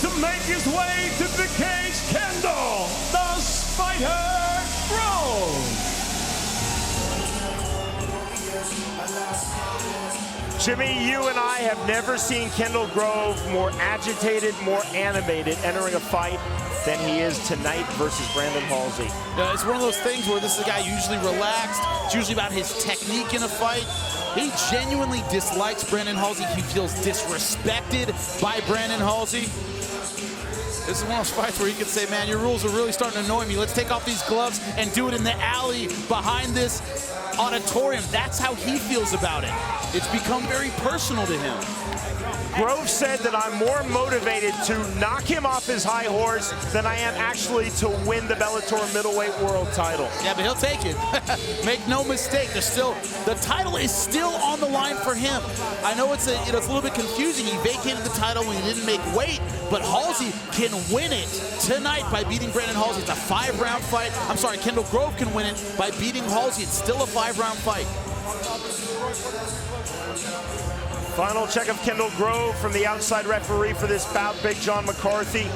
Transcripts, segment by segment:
to make his way to the cage, Kendall, the Spider Grove. Jimmy, you and I have never seen Kendall Grove more agitated, more animated entering a fight than he is tonight versus Brandon Halsey. It's one of those things where this is a guy usually relaxed. It's usually about his technique in a fight. He genuinely dislikes Brandon Halsey. He feels disrespected by Brandon Halsey. This is one of those fights where you can say, man, your rules are really starting to annoy me. Let's take off these gloves and do it in the alley behind this auditorium. That's how he feels about it. It's become very personal to him. Grove said that I'm more motivated to knock him off his high horse than I am actually to win the Bellator middleweight world title. Yeah, but he'll take it. Make no mistake, the title is still on the line for him. I know it's a little bit confusing. He vacated the title when he didn't make weight, but Halsey can win it tonight by beating Brandon Halsey. It's a 5-round fight. I'm sorry, Kendall Grove can win it by beating Halsey. It's still a 5-round fight. Final check of Kendall Grove from the outside referee for this bout, Big John McCarthy.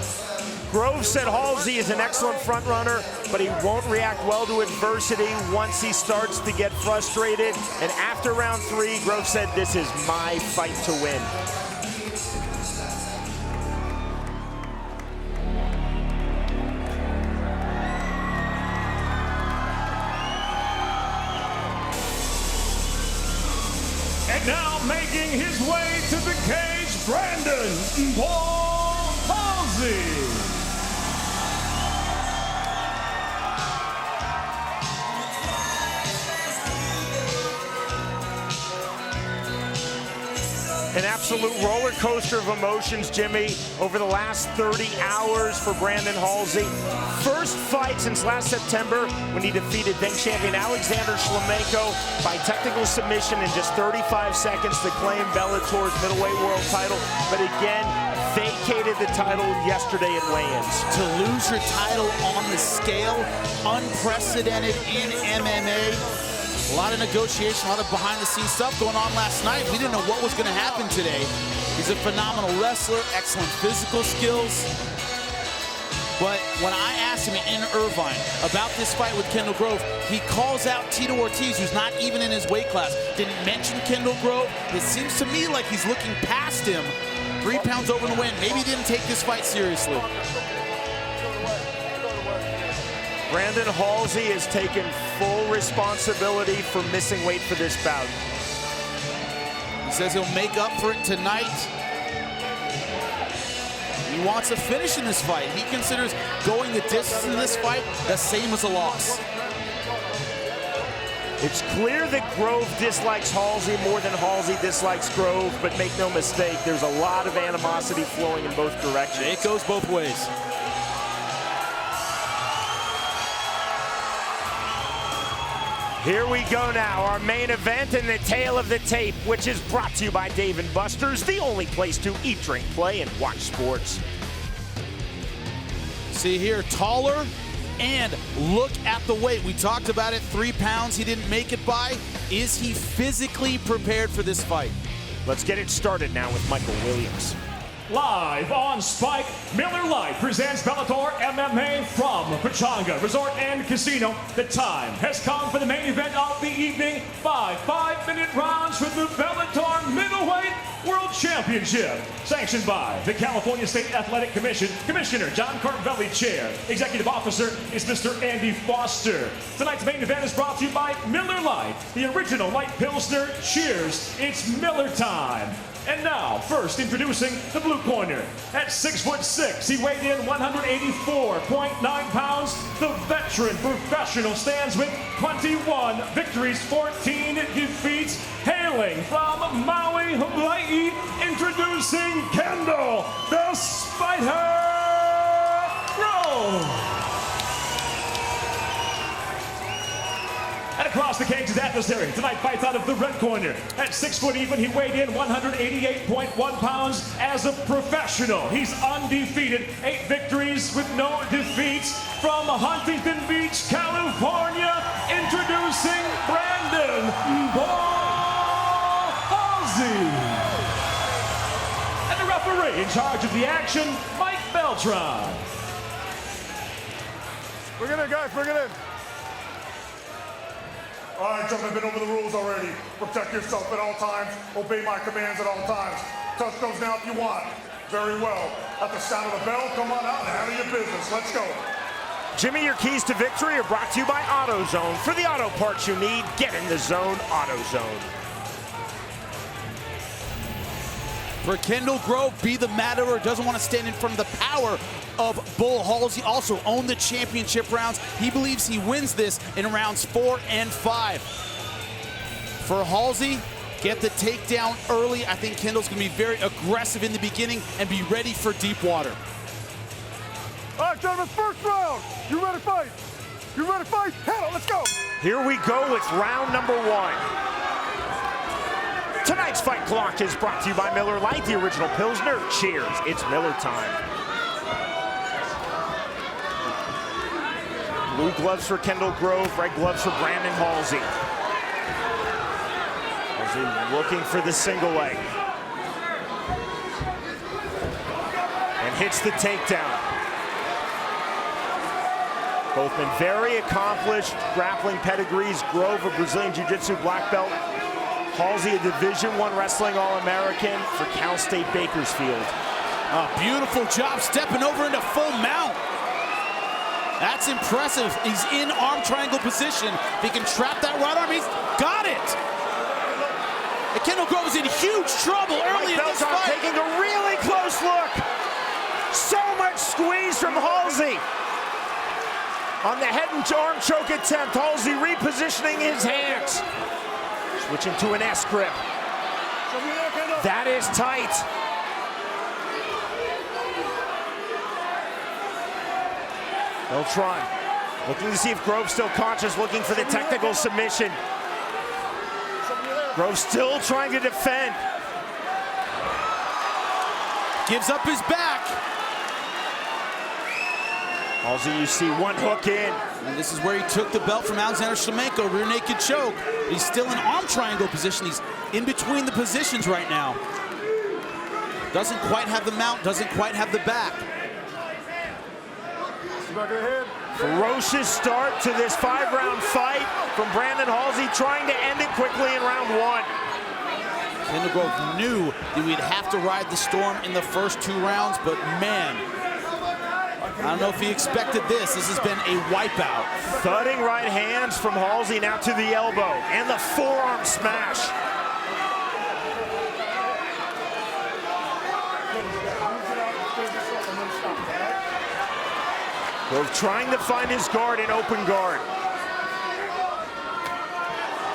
Grove said Halsey is an excellent front runner, but he won't react well to adversity once he starts to get frustrated. And after round 3, Grove said, this is my fight to win. And now making his way to the cage, Brandon Halsey. An absolute roller coaster of emotions, Jimmy, over the last 30 hours for Brandon Halsey. First fight since last September when he defeated then champion Alexander Shlemenko by technical submission in just 35 seconds to claim Bellator's middleweight world title, but again, vacated the title yesterday at weigh-ins. To lose your title on the scale, unprecedented in MMA. A lot of negotiation, a lot of behind-the-scenes stuff going on last night. We didn't know what was going to happen today. He's a phenomenal wrestler, excellent physical skills. But when I asked him in Irvine about this fight with Kendall Grove, he calls out Tito Ortiz, who's not even in his weight class. Didn't mention Kendall Grove. It seems to me like he's looking past him. 3 pounds over the win. Maybe he didn't take this fight seriously. Brandon Halsey has taken full responsibility for missing weight for this bout. He says he'll make up for it tonight. He wants a finish in this fight. He considers going the distance in this fight the same as a loss. It's clear that Grove dislikes Halsey more than Halsey dislikes Grove, but make no mistake, there's a lot of animosity flowing in both directions. It goes both ways. Here we go now, our main event and the tail of the tape, which is brought to you by Dave & Buster's, the only place to eat, drink, play, and watch sports. See here, taller, and look at the weight. We talked about it, 3 pounds he didn't make it by. Is he physically prepared for this fight? Let's get it started now with Michael Williams. Live on Spike, Miller Lite presents Bellator MMA from Pechanga Resort and Casino. The time has come for the main event of the evening. 5 5-minute rounds for the Bellator Middleweight World Championship. Sanctioned by the California State Athletic Commission. Commissioner John Carvelli, Chair. Executive Officer is Mr. Andy Foster. Tonight's main event is brought to you by Miller Lite, the original light Pilsner. Cheers, it's Miller time. And now, first introducing the blue corner. At 6'6", he weighed in 184.9 pounds. The veteran professional stands with 21 victories, 14 defeats. Hailing from Maui, Hawaii, introducing Kendall, the Spider Grove. And across the cage is adversary. Tonight fights out of the red corner. At 6 foot even, he weighed in 188.1 pounds as a professional. He's undefeated, 8 victories with no defeats. From Huntington Beach, California, introducing Brandon Halsey. And the referee in charge of the action, Mike Beltran. Bring it in, guys, bring it in. All right, gentlemen, been over the rules already. Protect yourself at all times. Obey my commands at all times. Touch those now if you want. Very well. At the sound of the bell, come on out and handle your business. Let's go. Jimmy, your keys to victory are brought to you by AutoZone. For the auto parts you need, get in the zone, AutoZone. For Kendall Grove, be the Matador, doesn't want to stand in front of the power of Bull Halsey. Also owned the championship rounds. He believes he wins this in rounds 4 and 5. For Halsey, get the takedown early. I think Kendall's going to be very aggressive in the beginning and be ready for deep water. All right, gentlemen, first round. You ready to fight? You ready to fight? Hell, let's go. Here we go with round number 1. Tonight's fight clock is brought to you by Miller Lite, the original Pilsner. Cheers, it's Miller time. Blue gloves for Kendall Grove, red gloves for Brandon Halsey. Halsey looking for the single leg. And hits the takedown. Both been very accomplished grappling pedigrees. Grove, a Brazilian Jiu-Jitsu black belt. Halsey, a Division I Wrestling All-American for Cal State Bakersfield. A beautiful job stepping over into full mount. That's impressive. He's in arm triangle position. If he can trap that right arm, he's got it. And Kendall Grove is in huge trouble early in this fight. Taking a really close look. So much squeeze from Halsey. On the head and arm choke attempt, Halsey repositioning his hands. Switching to an S grip. That is tight. Beltran looking to see if Grove's still conscious, looking for the technical submission. Grove still trying to defend. Gives up his back. Halsey, you see one hook in. And this is where he took the belt from Alexander Shlemenko, rear naked choke. He's still in arm triangle position. He's in between the positions right now. Doesn't quite have the mount, doesn't quite have the back. Ferocious start to this 5-round fight from Brandon Halsey, trying to end it quickly in round 1. Kendall Grove knew that we'd have to ride the storm in the first 2 rounds, but man, I don't know if he expected this. This has been a wipeout. Thudding right hands from Halsey, now to the elbow, and the forearm smash. Grove trying to find his guard in open guard.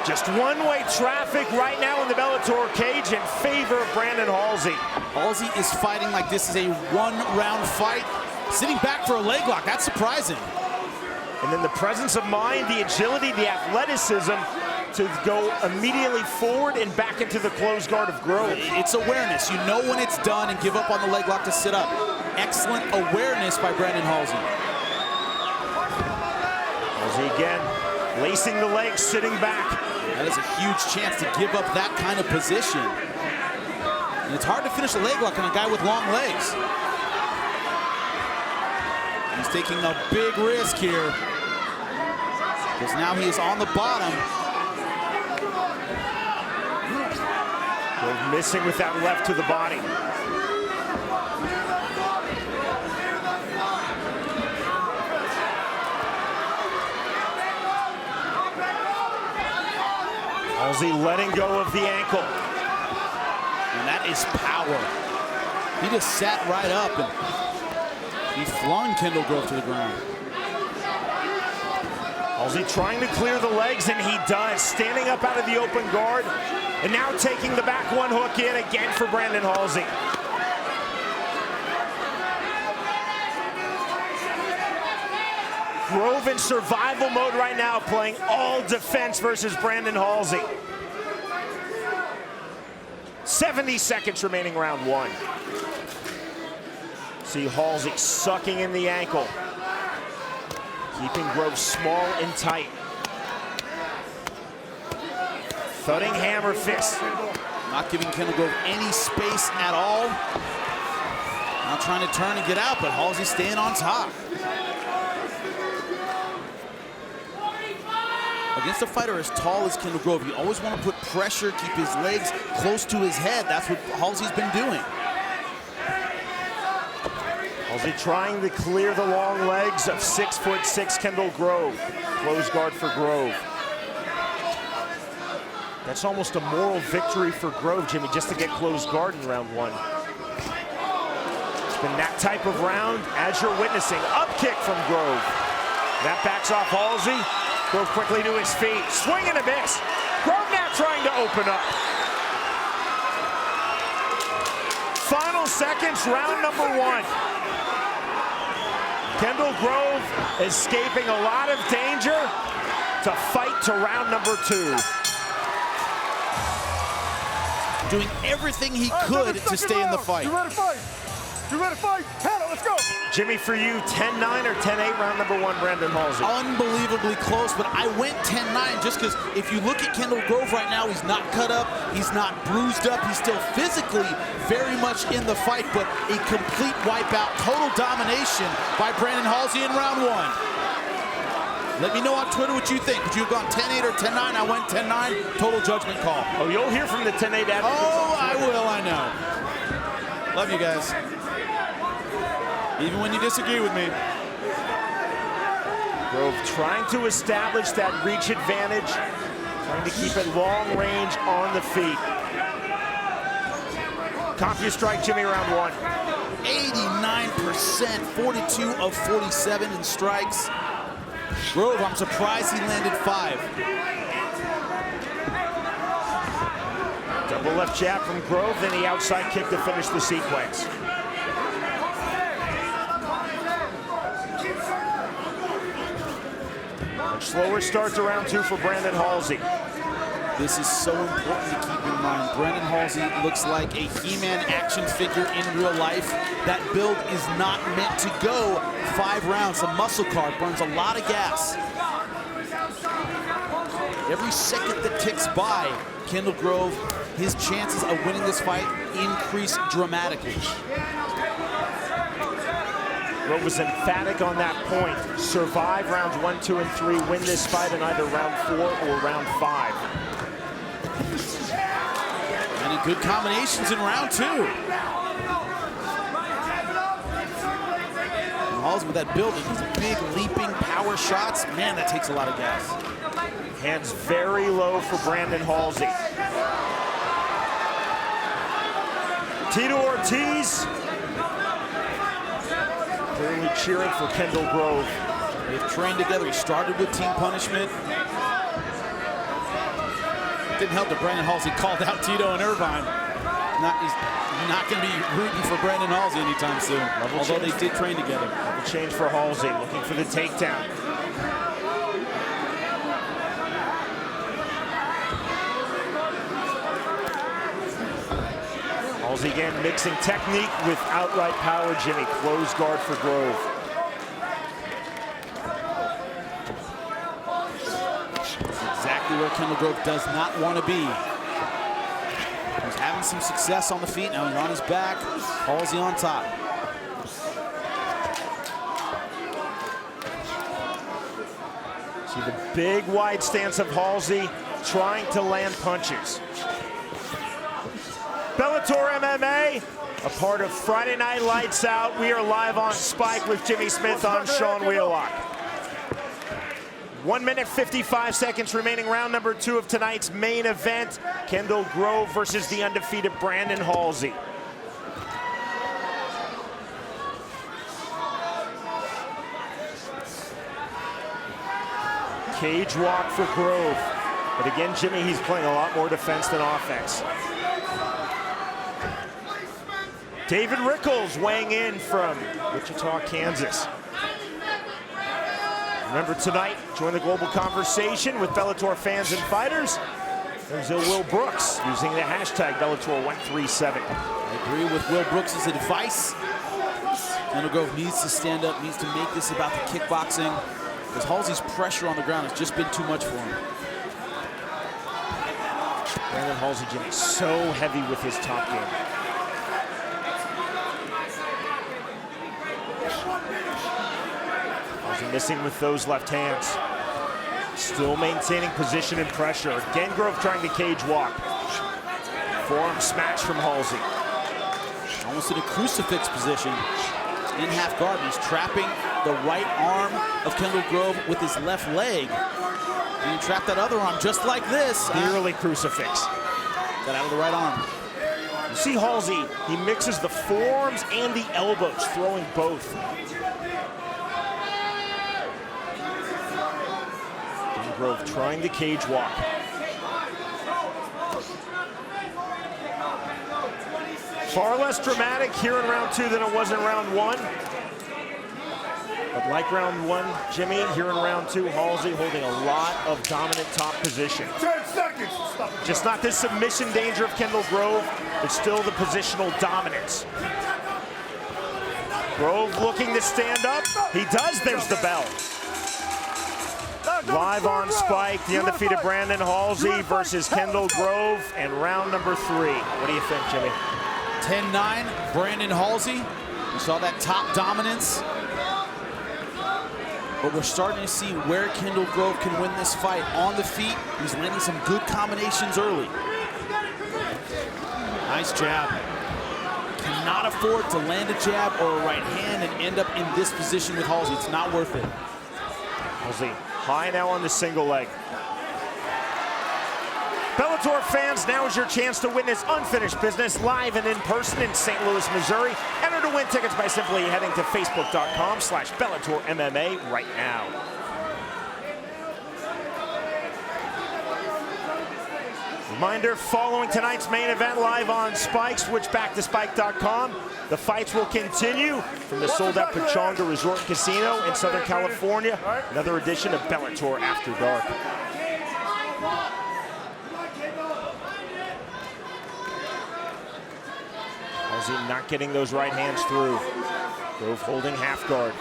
Just one-way traffic right now in the Bellator cage in favor of Brandon Halsey. Halsey is fighting like this is a 1-round fight. Sitting back for a leg lock, that's surprising. And then the presence of mind, the agility, the athleticism to go immediately forward and back into the closed guard of Grove. It's awareness. You know when it's done and give up on the leg lock to sit up. Excellent awareness by Brandon Halsey. Halsey again, lacing the legs, sitting back. That is a huge chance to give up that kind of position. And it's hard to finish a leg lock on a guy with long legs. He's taking a big risk here, because now he is on the bottom. Grove missing with that left to the body. Halsey letting go of the ankle. And that is power. He just sat right up and he flung Kendall Grove to the ground. Halsey trying to clear the legs, and he does. Standing up out of the open guard, and now taking the back 1 hook in again for Brandon Halsey. Grove in survival mode right now, playing all defense versus Brandon Halsey. 70 seconds remaining round 1. See Halsey sucking in the ankle, keeping Grove small and tight. Thudding hammer fist. Not giving Kendall Grove any space at all. Now trying to turn and get out, but Halsey staying on top. Against a fighter as tall as Kendall Grove, you always want to put pressure, keep his legs close to his head. That's what Halsey's been doing. Halsey trying to clear the long legs of 6'6" Kendall Grove. Close guard for Grove. That's almost a moral victory for Grove, Jimmy, just to get closed guard in round one. It's been that type of round as you're witnessing. Up kick from Grove. That backs off Halsey. Grove quickly to his feet. Swing and a miss. Grove now trying to open up. Final seconds, round number one. Kendall Grove escaping a lot of danger to fight to round number two. Doing everything he could to stay in the fight. You ready to fight? You ready to fight? Kendall, let's go. Jimmy, for you, 10-9 or 10-8 round number one, Brandon Halsey? Unbelievably close, but I went 10-9 just because if you look at Kendall Grove right now, he's not cut up, he's not bruised up, he's still physically very much in the fight, but a complete wipeout, total domination by Brandon Halsey in round one. Let me know on Twitter what you think. Would you have gone 10-8 or 10-9? I went 10-9, total judgment call. Oh, you'll hear from the 10-8 advocates. Oh, I will, I know. Love you guys. Even when you disagree with me. Grove trying to establish that reach advantage, trying to keep it long range on the feet. CompuStrike, Jimmy, round one. 89%, 42 of 47 in strikes. Grove, I'm surprised he landed 5. Double left jab from Grove, then the outside kick to finish the sequence. Much slower start to round two for Brandon Halsey. This is so important to keep in mind. Brandon Halsey looks like a He-Man action figure in real life. That build is not meant to go 5 rounds. The muscle car burns a lot of gas. Every second that ticks by, Kendall Grove, his chances of winning this fight increase dramatically. Grove was emphatic on that point. Survive rounds 1, 2, and 3. Win this fight in either round 4 or round 5. Many good combinations in round 2. And Halsey with that build, these big leaping power shots, man, that takes a lot of gas. Hands very low for Brandon Halsey. Tito Ortiz clearly cheering for Kendall Grove. They've trained together. He started with team punishment. Didn't help that Brandon Halsey called out Tito and Irvine. He's not going to be rooting for Brandon Halsey anytime soon, although they did train together. Level change for Halsey, looking for the takedown. Halsey again mixing technique with outright power, Jimmy. Close guard for Grove. Exactly where Kendall Grove does not want to be. He's having some success on the feet. Now he's on his back. Halsey on top. See the big wide stance of Halsey trying to land punches. Bellator MMA, a part of Friday Night Lights Out. We are live on Spike with Jimmy Smith. I'm Sean Wheelock. 1 minute, 55 seconds remaining. Round number 2 of tonight's main event. Kendall Grove versus the undefeated Brandon Halsey. Cage walk for Grove. But again, Jimmy, he's playing a lot more defense than offense. David Rickles weighing in from Wichita, Kansas. Remember tonight, join the global conversation with Bellator fans and fighters. There's Will Brooks using the hashtag Bellator137. I agree with Will Brooks' advice. Kendall Grove needs to stand up, needs to make this about the kickboxing, because Halsey's pressure on the ground has just been too much for him. Brandon Halsey, Jimmy, so heavy with his top game. missing with those left hands. Still maintaining position and pressure. Again, Grove trying to cage walk. Forearm smash from Halsey. Almost in a crucifix position in half guard. He's trapping the right arm of Kendall Grove with his left leg. And he trapped that other arm just like this. Nearly crucifix. Got out of the right arm. You see Halsey, he mixes the forearms and the elbows, throwing both. And Grove trying to cage walk. Far less dramatic here in round 2 than it was in round 1. But like round 1, Jimmy, here in round 2, Halsey holding a lot of dominant top position. 10 seconds. Stop it. Just not this submission danger of Kendall Grove, but still the positional dominance. Grove looking to stand up. He does. There's the bell. Live on Spike, the undefeated Brandon Halsey versus Kendall Grove, and round number 3. What do you think, Jimmy? 10-9, Brandon Halsey. We saw that top dominance. But we're starting to see where Kendall Grove can win this fight. On the feet, he's landing some good combinations early. Nice jab. Cannot afford to land a jab or a right hand and end up in this position with Halsey. It's not worth it. Halsey high now on the single leg. Bellator fans, now is your chance to witness unfinished business live and in person in St. Louis, Missouri. Enter to win tickets by simply heading to facebook.com/Bellator MMA right now. Reminder, following tonight's main event live on Spike, switch back to spike.com. The fights will continue from the sold-out Pechanga Resort Casino in Southern California. Another edition of Bellator After Dark. Halsey not getting those right hands through. Grove holding half guard.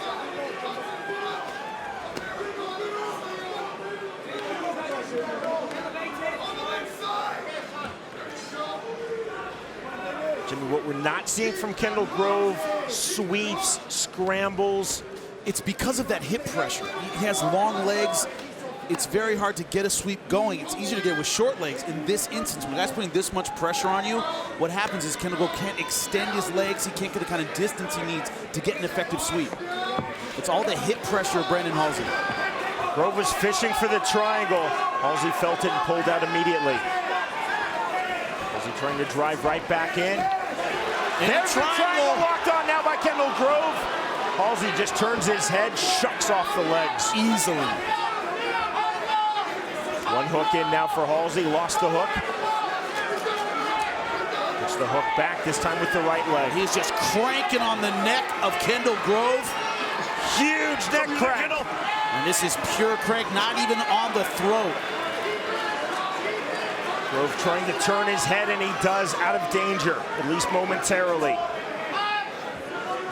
Jimmy, what we're not seeing from Kendall Grove, sweeps, scrambles. It's because of that hip pressure. He has long legs. It's very hard to get a sweep going. It's easier to get with short legs. In this instance, when a guy's putting this much pressure on you, what happens is Kendall Grove can't extend his legs. He can't get the kind of distance he needs to get an effective sweep. It's all the hip pressure of Brandon Halsey. Grove was fishing for the triangle. Halsey felt it and pulled out immediately. Halsey trying to drive right back in. There's the triangle locked on now by Kendall Grove. Halsey just turns his head, shucks off the legs. Easily. One hook in now for Halsey, lost the hook. Gets the hook back, this time with the right leg. He's just cranking on the neck of Kendall Grove. Huge neck crack. And this is pure crank, not even on the throat. Grove trying to turn his head, and he does, out of danger, at least momentarily.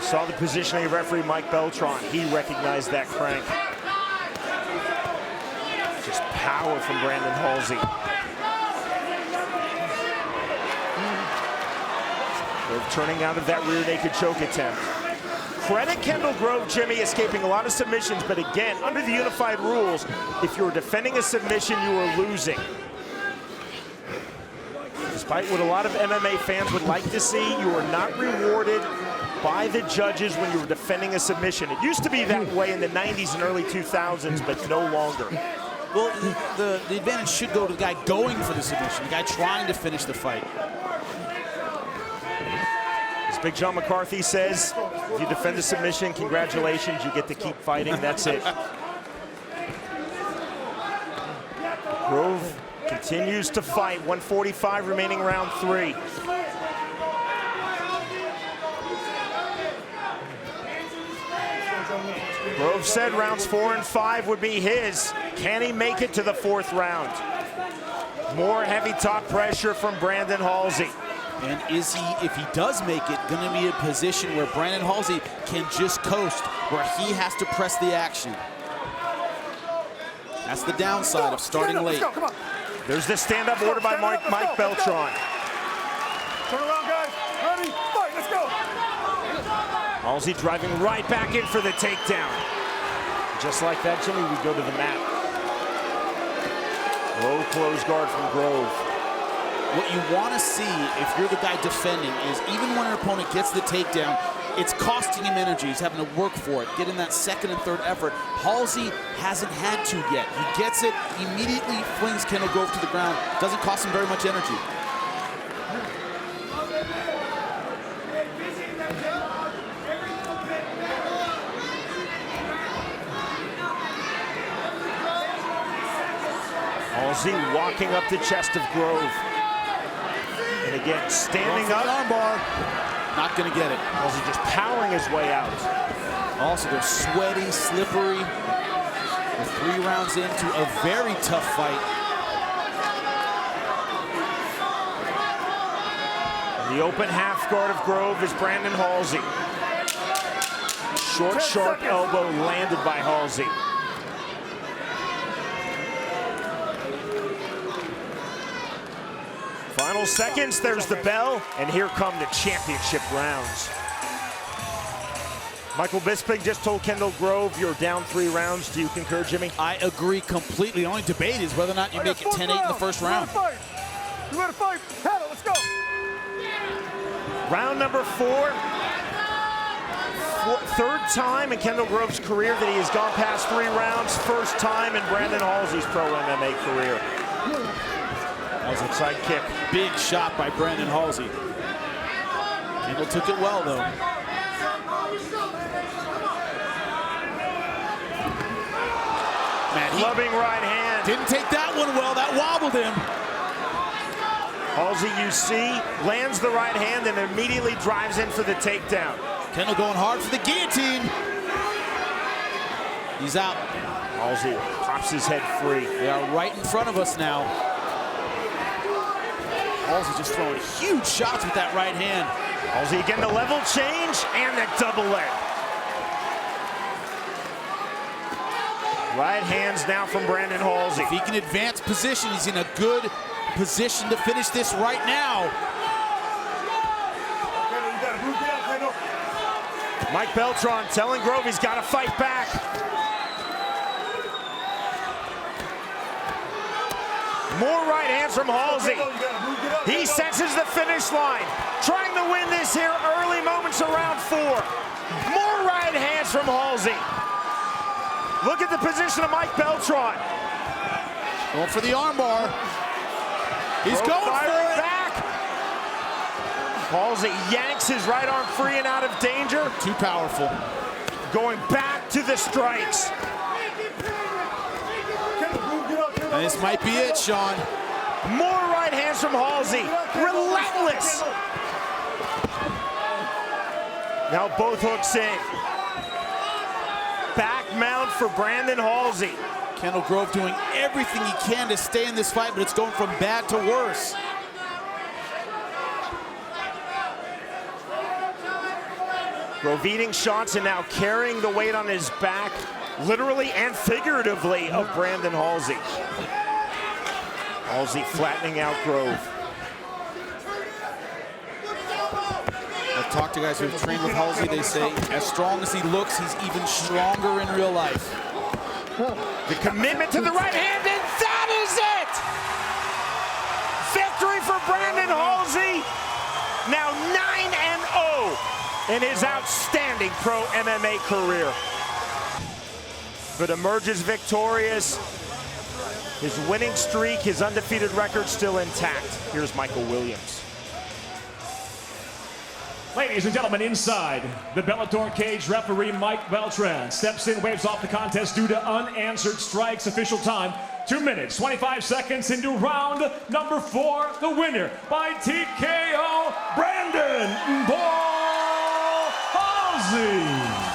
Saw the positioning of referee Mike Beltran. He recognized that crank. Just power from Brandon Halsey. Grove turning out of that rear naked choke attempt. Credit Kendall Grove, Jimmy, escaping a lot of submissions, but again, under the unified rules, if you're defending a submission, you are losing. Despite what a lot of MMA fans would like to see, you are not rewarded by the judges when you were defending a submission. It used to be that way in the 90s and early 2000s, but no longer. Well, the advantage should go to the guy going for the submission, the guy trying to finish the fight. As Big John McCarthy says, if you defend the submission, congratulations, you get to keep fighting, that's it. Grove continues to fight, 145 remaining round 3. Grove said rounds 4 and 5 would be his. Can he make it to the 4th round? More heavy top pressure from Brandon Halsey. And is he, if he does make it, going to be in a position where Brandon Halsey can just coast, where he has to press the action? That's the downside of starting late. Come on. There's the stand-up order by Mike Beltran. Turn around, guys. Ready? Fight. Let's go. Halsey driving right back in for the takedown. Just like that, Jimmy, we go to the mat. Low close guard from Grove. What you want to see if you're the guy defending is even when an opponent gets the takedown, it's costing him energy. He's having to work for it, getting that second and third effort. Halsey hasn't had to yet. He gets it, immediately flings Kendall Grove to the ground. Doesn't cost him very much energy. Halsey walking up the chest of Grove. And again, standing up. Armbar. Not going to get it. Halsey just powering his way out. Also, they're sweaty, slippery. We're 3 rounds into a very tough fight. The open half guard of Grove is Brandon Halsey. Short, sharp elbow landed by Halsey. Final seconds, there's the bell, and here come the championship rounds. Michael Bisping just told Kendall Grove you're down 3 rounds. Do you concur, Jimmy? I agree completely. The only debate is whether or not you make it 10-8 in the first round. You ready to fight? Kendall, let's go. Round number 4. Third time in Kendall Grove's career that he has gone past 3 rounds. First time in Brandon Halsey's pro MMA career. That was a side kick. Big shot by Brandon Halsey. Kendall took it well, though. Man, Loving right hand. Didn't take that one well. That wobbled him. Halsey, you see, lands the right hand and immediately drives in for the takedown. Kendall going hard for the guillotine. He's out. Halsey pops his head free. They are right in front of us now. Halsey just throwing huge shots with that right hand. Halsey again, the level change and the double leg. Right hands now from Brandon Halsey. If he can advance position, he's in a good position to finish this right now. Mike Beltran telling Grove he's got to fight back. More right hands from Halsey. He senses the finish line. Trying to win this here early moments of round 4. More right hands from Halsey. Look at the position of Mike Beltran. Going for the armbar. He's going for it. Back. Halsey yanks his right arm free and out of danger. Too powerful. Going back to the strikes. And this might be it, Sean. More right hands from Halsey. Relentless. Now both hooks in. Back mount for Brandon Halsey. Kendall Grove doing everything he can to stay in this fight, but it's going from bad to worse. Grove eating shots and now carrying the weight on his back, literally and figuratively, of Brandon Halsey. Halsey flattening out Grove. I've talked to guys who've trained with Halsey. They say as strong as he looks, he's even stronger in real life. The commitment to the right hand, and that is it! Victory for Brandon Halsey. Now 9-0 in his outstanding pro MMA career. But emerges victorious. His winning streak, his undefeated record still intact. Here's Michael Williams. Ladies and gentlemen, inside the Bellator cage, referee Mike Beltran steps in, waves off the contest due to unanswered strikes. Official time, 2 minutes, 25 seconds into round number 4. The winner by TKO, Brandon Halsey.